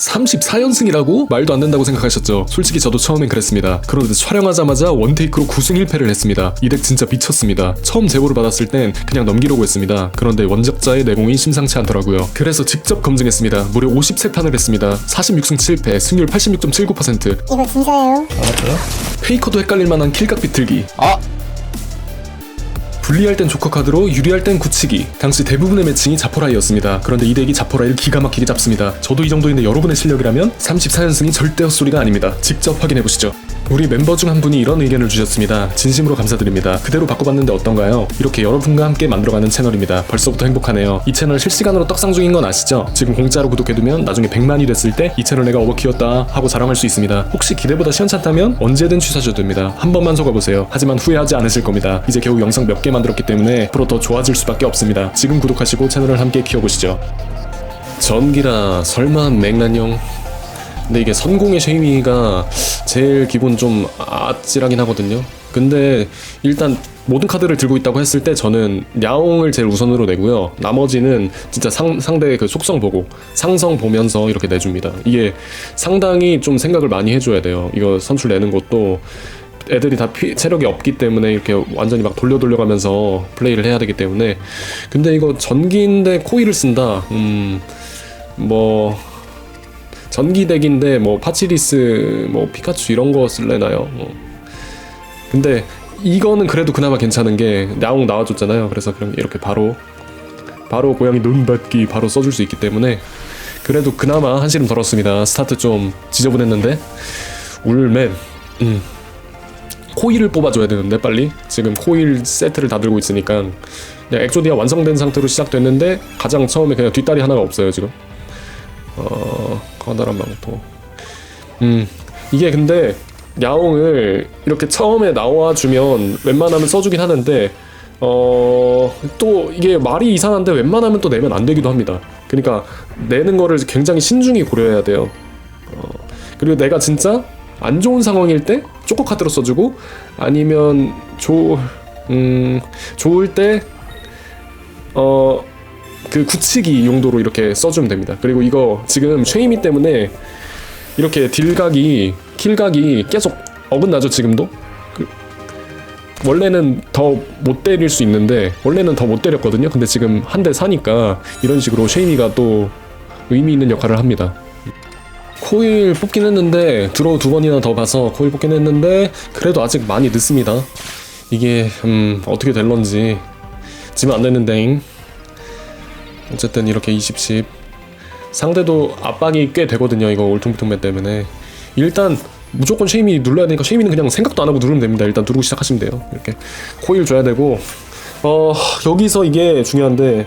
34연승이라고? 말도 안 된다고 생각하셨죠? 솔직히 저도 처음엔 그랬습니다. 그런데 촬영하자마자 원테이크로 9승 1패를 했습니다. 이 덱 진짜 미쳤습니다. 처음 제보를 받았을 땐 그냥 넘기려고 했습니다. 그런데 원작자의 내공이 심상치 않더라고요. 그래서 직접 검증했습니다. 무려 53판을 했습니다. 46승 7패, 승률 86.79%. 이거 진짜예요? 알았어요? 페이커도 헷갈릴 만한 킬각 비틀기. 아! 불리할 땐 조커 카드로 유리할 땐 굳히기. 당시 대부분의 매칭이 자포라이였습니다. 그런데 이 덱이 자포라이를 기가 막히게 잡습니다. 저도 이 정도인데 여러분의 실력이라면 34연승이 절대 헛소리가 아닙니다. 직접 확인해보시죠. 우리 멤버 중 한 분이 이런 의견을 주셨습니다. 진심으로 감사드립니다. 그대로 바꿔봤는데 어떤가요? 이렇게 여러분과 함께 만들어가는 채널입니다. 벌써부터 행복하네요. 이 채널 실시간으로 떡상 중인 건 아시죠? 지금 공짜로 구독해두면 나중에 100만이 됐을 때 이 채널 내가 어버키웠다 하고 자랑할 수 있습니다. 혹시 기대보다 시원찮다면 언제든 취사하셔도 됩니다. 한 번만 속아보세요. 하지만 후회하지 않으실 겁니다. 이제 겨우 영상 몇 개 만들었기 때문에 앞으로 더 좋아질 수밖에 없습니다. 지금 구독하시고 채널을 함께 키워보시죠. 전기라 설마 맹란용. 근데 이게 선공의 쉐이미가 제일 기본 좀 아찔하긴 하거든요. 근데 일단 모든 카드를 들고 있다고 했을 때 저는 야옹을 제일 우선으로 내고요. 나머지는 진짜 상대의 그 속성 보고 상성 보면서 이렇게 내줍니다. 이게 상당히 좀 생각을 많이 해줘야 돼요. 이거 선출 내는 것도 애들이 다 체력이 없기 때문에 이렇게 완전히 막 돌려가면서 플레이를 해야 되기 때문에. 근데 이거 전기인데 코일을 쓴다. 뭐 전기덱인데 뭐 파치리스 뭐 피카츄 이런 거 쓸래나요? 근데 이거는 그래도 그나마 괜찮은 게 야옹 나와줬잖아요. 그래서 그냥 이렇게 바로 고양이 눈받기 바로 써줄 수 있기 때문에 그래도 그나마 한시름 덜었습니다. 스타트 좀 지저분했는데 울맨 코일을 뽑아줘야 되는데 빨리. 지금 코일 세트를 다 들고 있으니까 그냥 엑조디아 완성된 상태로 시작됐는데 가장 처음에 그냥 뒷다리 하나가 없어요 지금. 커다란 망토. 이게 근데 야옹을 이렇게 처음에 나와주면 웬만하면 써주긴 하는데 또 이게 말이 이상한데 웬만하면 또 내면 안 되기도 합니다. 그러니까 내는 거를 굉장히 신중히 고려해야 돼요. 그리고 내가 진짜 안 좋은 상황일 때 쪼커 카드로 써주고 아니면 좋을 때 그 굳히기 용도로 이렇게 써주면 됩니다. 그리고 이거 지금 쉐이미 때문에 이렇게 딜각이 킬각이 계속 어긋나죠 지금도. 원래는 더 못 때릴 수 있는데 원래는 더 못 때렸거든요. 근데 지금 한 대 사니까 이런 식으로 쉐이미가 또 의미 있는 역할을 합니다. 코일 뽑긴 했는데 드로우 2번이나 더 가서 코일 뽑긴 했는데 그래도 아직 많이 늦습니다. 이게 어떻게 될런지 지면 안 되는데. 어쨌든 이렇게 20-10 상대도 압박이 꽤 되거든요. 이거 울퉁불퉁맨 때문에. 일단 무조건 쉐이미 눌러야 되니까 쉐이미는 그냥 생각도 안 하고 누르면 됩니다. 일단 누르고 시작하시면 돼요. 이렇게 코일 줘야 되고 여기서 이게 중요한데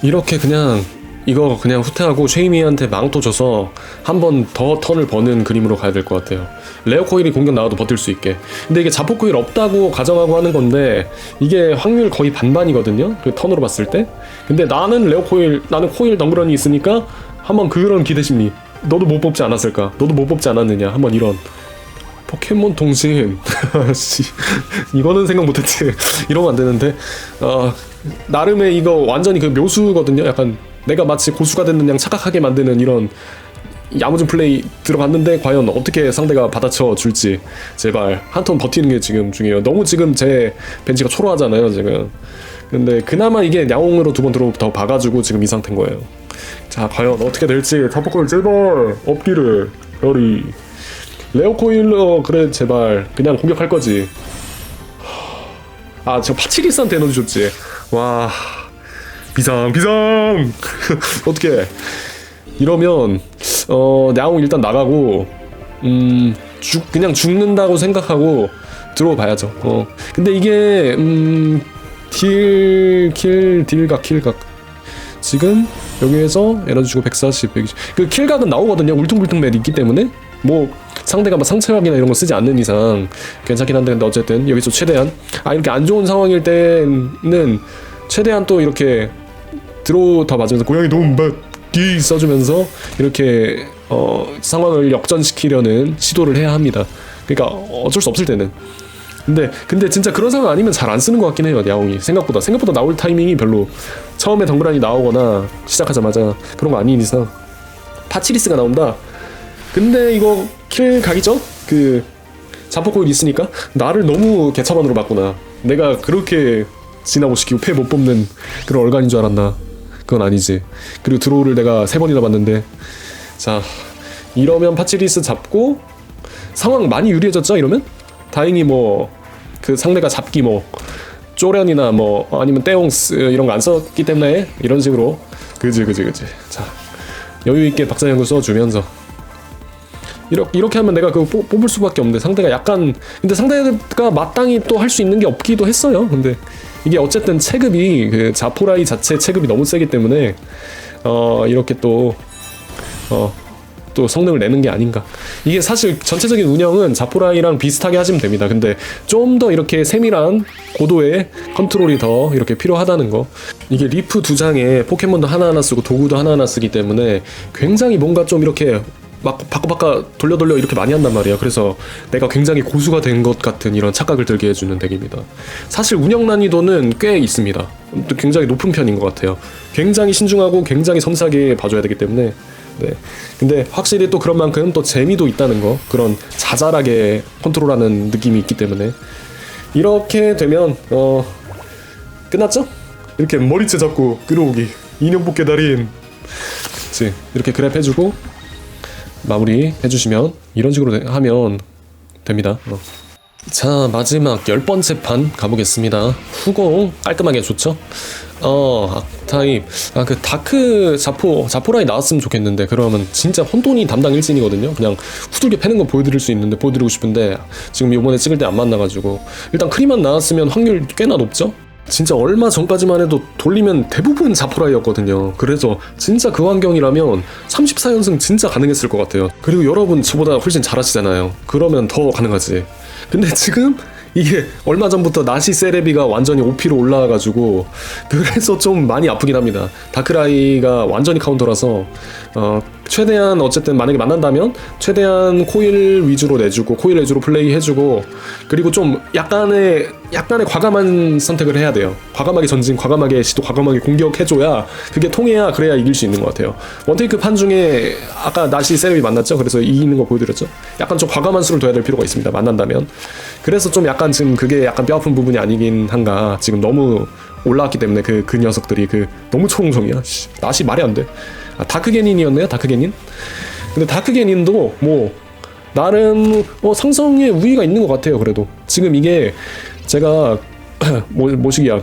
이렇게 그냥 이거 그냥 후퇴하고 쉐이미한테 망토 줘서 한 번 더 턴을 버는 그림으로 가야 될 것 같아요. 레어 코일이 공격 나와도 버틸 수 있게. 근데 이게 자포 코일 없다고 가정하고 하는 건데 이게 확률 거의 반반이거든요. 그 턴으로 봤을 때. 근데 나는 코일 덩그러니 있으니까 한번 그런 기대심리. 너도 못 뽑지 않았을까? 너도 못 뽑지 않았느냐? 한번 이런. 포켓몬 통신. 이거는 생각 못했지. 이러면 안 되는데. 나름의 이거 완전히 그 묘수거든요. 약간 내가 마치 고수가 됐는 양 착각하게 만드는 이런 야무진 플레이 들어갔는데 과연 어떻게 상대가 받아쳐 줄지. 제발 한 턴 버티는 게 지금 중요해요. 너무 지금 제 벤치가 초라하잖아요 지금. 근데 그나마 이게 야옹으로 2번 들어 더 봐가지고 지금 이 상태인 거예요. 자 과연 어떻게 될지. 자포코일 제발 없기를. 별이 레오코일러 그래 제발 그냥 공격할 거지. 저 파치리스한테 에너지 줬지. 와 비상 어떻게 이러면 야옹 일단 나가고 그냥 죽는다고 생각하고 들어봐야죠. 근데 이게 딜각 지금 여기에서 에너지 주고 140, 120. 그 킬각은 나오거든요. 울퉁불퉁 맵 있기 때문에 뭐 상대가 막 상처약이나 이런 거 쓰지 않는 이상 괜찮긴 한데. 근데 어쨌든 여기서 최대한 이렇게 안 좋은 상황일 때는 최대한 또 이렇게 드로우 더 맞으면서 고양이 눈받기 써주면서 이렇게 상황을 역전시키려는 시도를 해야 합니다. 그러니까 어쩔 수 없을 때는. 근데 진짜 그런 상황 아니면 잘 안 쓰는 것 같긴 해요. 야옹이 생각보다 나올 타이밍이 별로 처음에 덩그라니 나오거나 시작하자마자 그런 거 아닌 이상 파치리스가 나온다. 근데 이거 킬 각이죠? 그 자포 코일 있으니까 나를 너무 개차반으로 봤구나. 내가 그렇게 진화 못 시키고 패 못 뽑는 그런 얼간인 줄 알았나. 그건 아니지. 그리고 드로우를 내가 3번이나 봤는데. 자, 이러면 파치리스 잡고 상황 많이 유리해졌죠? 이러면? 다행히 뭐 그 상대가 잡기 뭐 쪼련이나 뭐 아니면 떼옹스 이런 거 안 썼기 때문에 이런 식으로 그지. 자, 여유있게 박사형을 써주면서 이렇게 하면 내가 그거 뽑을 수밖에 없는데 상대가 약간 근데 상대가 마땅히 또 할 수 있는 게 없기도 했어요. 근데 이게 어쨌든 체급이 그 자포라이 자체 체급이 너무 세기 때문에 이렇게 또 성능을 내는 게 아닌가. 이게 사실 전체적인 운영은 자포라이랑 비슷하게 하시면 됩니다. 근데 좀 더 이렇게 세밀한 고도의 컨트롤이 더 이렇게 필요하다는 거. 이게 리프 2장에 포켓몬도 하나하나 쓰고 도구도 하나하나 쓰기 때문에 굉장히 뭔가 좀 이렇게 막 바꿔 돌려 이렇게 많이 한단 말이에요. 그래서 내가 굉장히 고수가 된 것 같은 이런 착각을 들게 해주는 덱입니다. 사실 운영 난이도는 꽤 있습니다. 굉장히 높은 편인 것 같아요. 굉장히 신중하고 굉장히 섬세하게 봐줘야 되기 때문에. 네. 근데 확실히 또 그런 만큼 또 재미도 있다는 거, 그런 자잘하게 컨트롤하는 느낌이 있기 때문에 이렇게 되면 끝났죠? 이렇게 머리채 잡고 끌어오기, 인형 뽑기 달인, 그치? 이렇게 그랩 해주고 마무리 해주시면 이런 식으로 하면 됩니다. 자, 마지막 10번째 판 가보겠습니다. 후공 깔끔하게 좋죠? 악타입 그 다크 자포라이 나왔으면 좋겠는데 그러면 진짜 혼돈이 담당 1진이거든요. 그냥 후들겨 패는 거 보여드리고 싶은데 지금 이번에 찍을 때 안 만나가지고 일단 크리만 나왔으면 확률 꽤나 높죠? 진짜 얼마 전까지만 해도 돌리면 대부분 자포라이였거든요. 그래서 진짜 그 환경이라면 34연승 진짜 가능했을 것 같아요. 그리고 여러분 저보다 훨씬 잘하시잖아요. 그러면 더 가능하지. 근데 지금 이게 얼마 전부터 나시 세레비가 완전히 OP로 올라와가지고 그래서 좀 많이 아프긴 합니다. 다크라이가 완전히 카운터라서 최대한 어쨌든 만약에 만난다면 최대한 코일 위주로 내주고 코일 위주로 플레이 해주고 그리고 좀 약간의 과감한 선택을 해야 돼요. 과감하게 전진, 과감하게 시도, 과감하게 공격해줘야 그게 통해야 그래야 이길 수 있는 것 같아요. 원테이크 판 중에 아까 나시 세레비 만났죠? 그래서 이기는 거 보여드렸죠? 약간 좀 과감한 수를 둬야 될 필요가 있습니다. 만난다면. 그래서 좀 약간 지금 그게 약간 뼈아픈 부분이 아니긴 한가. 지금 너무 올라왔기 때문에 그 녀석들이 너무 초롱성이야. 나시 말이 안 돼. 다크게닌이었네요. 다크게닌. 근데 다크게닌도 뭐 나름 상성의 우위가 있는 것 같아요. 그래도 지금 이게 제가 뭐시기야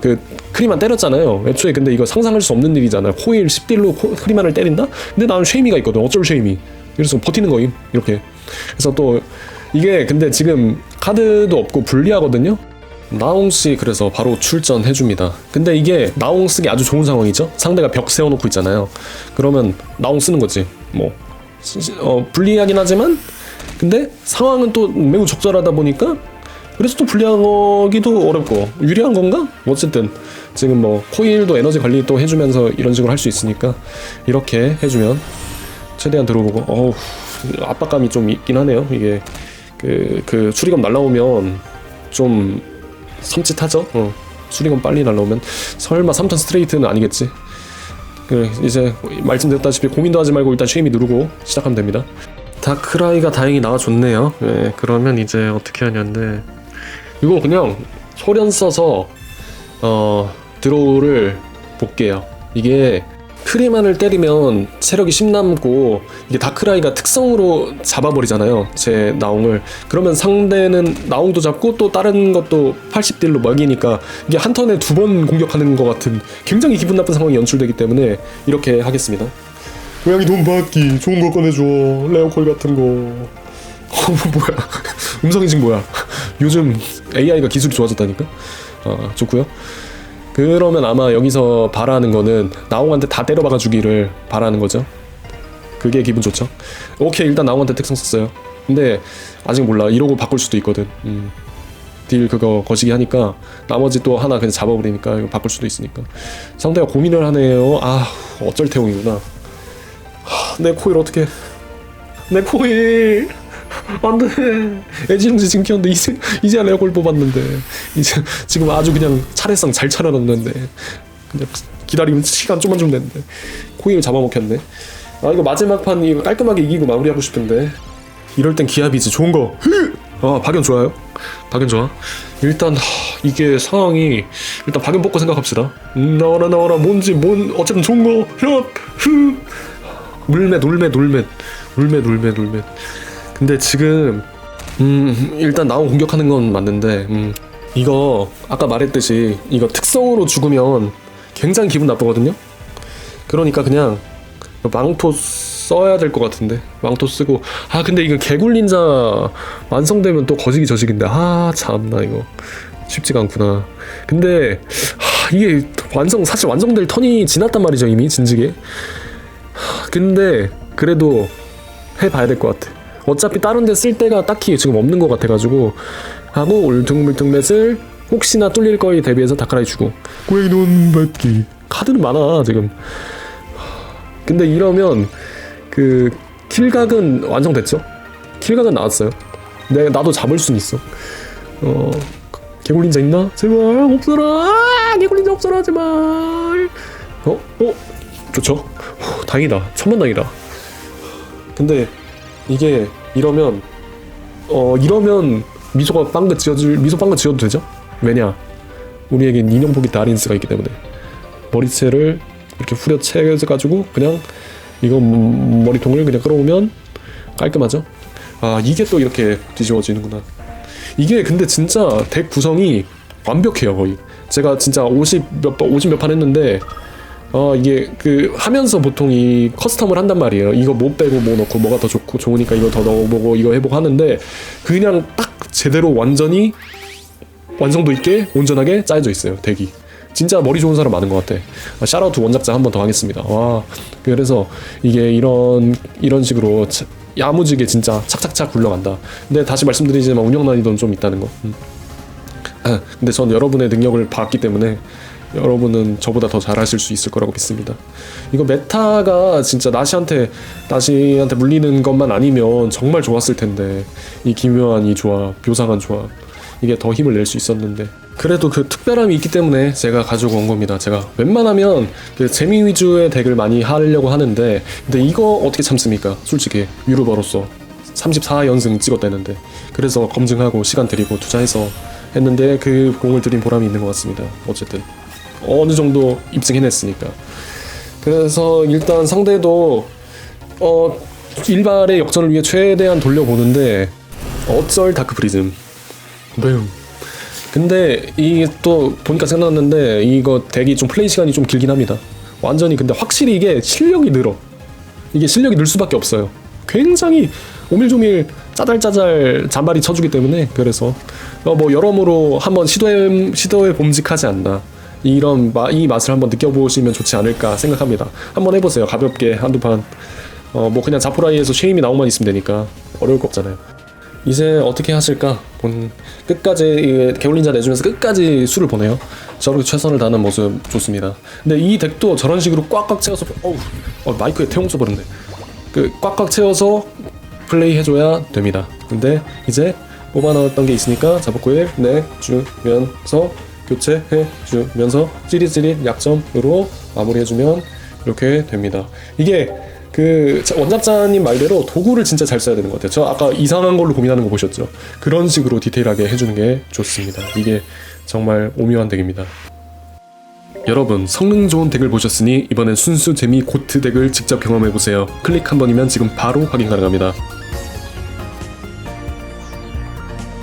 크리만 때렸잖아요. 애초에 근데 이거 상상할 수 없는 일이잖아요. 코일 10딜로 크리만을 때린다? 근데 나는 쉐이미가 있거든. 어쩔 쉐이미. 그래서 버티는 거임. 이렇게. 그래서 또 이게 근데 지금 카드도 없고 불리하거든요. 나옹씨 그래서 바로 출전해줍니다. 근데 이게 나옹 쓰기 아주 좋은 상황이죠. 상대가 벽 세워놓고 있잖아요. 그러면 나옹 쓰는 거지. 뭐 불리하긴 하지만 근데 상황은 또 매우 적절하다 보니까 그래서 또 불리하기도 어렵고 유리한 건가? 어쨌든 지금 뭐 코일도 에너지 관리 또 해주면서 이런 식으로 할 수 있으니까 이렇게 해주면 최대한 들어보고 압박감이 좀 있긴 하네요. 이게 그 수리검 날라오면 좀 섬찟하죠? 수리검 빨리 날라오면 설마 3턴 스트레이트는 아니겠지? 이제 말씀드렸다시피 고민도 하지 말고 일단 쉐이미 누르고 시작하면 됩니다. 다크라이가 다행히 나와줬네요. 네, 그러면 이제 어떻게 하냐인데 이거 그냥 소련 써서 드로우를 볼게요. 이게 크리만을 때리면 체력이 10 남고 이게 다크라이가 특성으로 잡아버리잖아요. 제 나옹을. 그러면 상대는 나옹도 잡고 또 다른 것도 80딜로 먹이니까 이게 한 턴에 2번 공격하는 것 같은 굉장히 기분 나쁜 상황이 연출되기 때문에 이렇게 하겠습니다. 고양이 돈 받기 좋은 거 꺼내줘. 레어콜 같은 거. 뭐야. 음성인식 뭐야. 요즘 AI가 기술이 좋아졌다니까. 좋고요. 그러면 아마 여기서 바라는 거는 나옹한테 다 때려박아 주기를 바라는 거죠. 그게 기분 좋죠. 오케이, 일단 나옹한테 특성 썼어요. 근데 아직 몰라. 이러고 바꿀 수도 있거든. 딜 그거 거시기 하니까 나머지 또 하나 그냥 잡아버리니까 이거 바꿀 수도 있으니까. 상대가 고민을 하네요. 어쩔 태용이구나. 내 코일 어떡해. 내 코일 안돼. 애지중지 지금 키웠는데 이제야 레어골 뽑았는데 이제 지금 아주 그냥 차례상 잘 차려놨는데 그냥 기다리면 시간 좀만 좀 됐는데 코일 잡아먹혔네. 아 이거 마지막 판 이거 깔끔하게 이기고 마무리하고 싶은데 이럴 땐 기합이지. 좋은 거. 아 박연 좋아요. 박연 좋아. 일단 이게 상황이 일단 박연 뽑고 생각합시다. 나와라 뭔지 어쨌든 좋은 거. 물맷. 근데 지금 일단 나온 공격하는 건 맞는데 이거 아까 말했듯이 이거 특성으로 죽으면 굉장히 기분 나쁘거든요. 그러니까 그냥 망토 써야 될 것 같은데 망토 쓰고 근데 이거 개굴린자 완성되면 또 거시기 저식인데 참나 이거 쉽지가 않구나. 근데 이게 사실 완성될 턴이 지났단 말이죠 이미 진즉에. 근데 그래도 해봐야 될 것 같아. 어차피 다른 데 쓸 데가 딱히 지금 없는 것 같아가지고 하고 울퉁불퉁맷을 혹시나 뚫릴 거에 대비해서 다크라이 주고 괭이눈 받기 카드는 많아 지금. 근데 이러면 그 킬각은 완성됐죠? 킬각은 나왔어요. 나도 잡을 순 있어. 개굴린자 있나? 제발 없어라. 개굴린자 없어라 제발. 좋죠? 다행이다. 천만다행이다. 근데 이게 이러면 미소 빵긋 지어도 되죠? 왜냐? 우리에겐 인형포기 다린스가 있기 때문에 머리채를 이렇게 후려채가지고 그냥 이거 머리통을 그냥 끌어오면 깔끔하죠? 이게 또 이렇게 뒤집어지는구나. 이게 근데 진짜 덱 구성이 완벽해요 거의. 제가 진짜 50 몇 판 했는데 이게 하면서 보통 이 커스텀을 한단 말이에요. 이거 뭐 빼고 뭐 넣고 뭐가 더 좋으니까 이거 더 넣어보고 이거 해보고 하는데 그냥 딱 제대로 완전히 완성도 있게 온전하게 짜여져 있어요 덱이. 진짜 머리 좋은 사람 많은 것 같아. 샤라우트 원작자 한 번 더 하겠습니다. 그래서 이게 이런 식으로 야무지게 진짜 착착착 굴러간다. 근데 다시 말씀드리지만 운영 난이도는 좀 있다는 거. 근데 전 여러분의 능력을 봤기 때문에 여러분은 저보다 더 잘하실 수 있을 거라고 믿습니다. 이거 메타가 진짜 나시한테 물리는 것만 아니면 정말 좋았을 텐데 이 기묘한 이 조합, 묘상한 조합 이게 더 힘을 낼 수 있었는데 그래도 그 특별함이 있기 때문에 제가 가지고 온 겁니다. 제가 웬만하면 재미 위주의 덱을 많이 하려고 하는데 근데 이거 어떻게 참습니까? 솔직히 유튜버로서 34연승 찍었다는데 그래서 검증하고 시간 들이고 투자해서 했는데 그 공을 들인 보람이 있는 것 같습니다. 어쨌든 어느 정도 입증해냈으니까. 그래서 일단 상대도 일발의 역전을 위해 최대한 돌려보는데 어쩔 다크 프리즘. 근데 이게 또 보니까 생각났는데 이거 덱이 좀 플레이 시간이 좀 길긴 합니다. 완전히. 근데 확실히 이게 실력이 늘어. 이게 실력이 늘 수밖에 없어요. 굉장히 오밀조밀 짜잘짜잘 잔발이 쳐주기 때문에. 그래서 뭐 여러모로 한번 시도해 봄직하지 않나, 이 맛을 한번 느껴보시면 좋지 않을까 생각합니다. 한번 해보세요. 가볍게 한두 판. 뭐 그냥 자포라이에서 쉐임이 나오만 있으면 되니까 어려울 거 없잖아요. 이제 어떻게 하실까? 끝까지 개울린자 내주면서 끝까지 수를 보내요. 저렇게 최선을 다하는 모습 좋습니다. 근데 이 덱도 저런 식으로 꽉꽉 채워서 마이크에 태용 써버렸네. 꽉꽉 채워서 플레이 해줘야 됩니다. 근데 이제 뽑아 나왔던 게 있으니까 자폭구일 내주면서 교체해주면서 찌릿찌릿 약점으로 마무리해주면 이렇게 됩니다. 이게 원작자님 말대로 도구를 진짜 잘 써야 되는 것 같아요. 저 아까 이상한 걸로 고민하는 거 보셨죠? 그런 식으로 디테일하게 해주는 게 좋습니다. 이게 정말 오묘한 덱입니다. 여러분, 성능 좋은 덱을 보셨으니 이번엔 순수 재미 고트 덱을 직접 경험해보세요. 클릭 한 번이면 지금 바로 확인 가능합니다.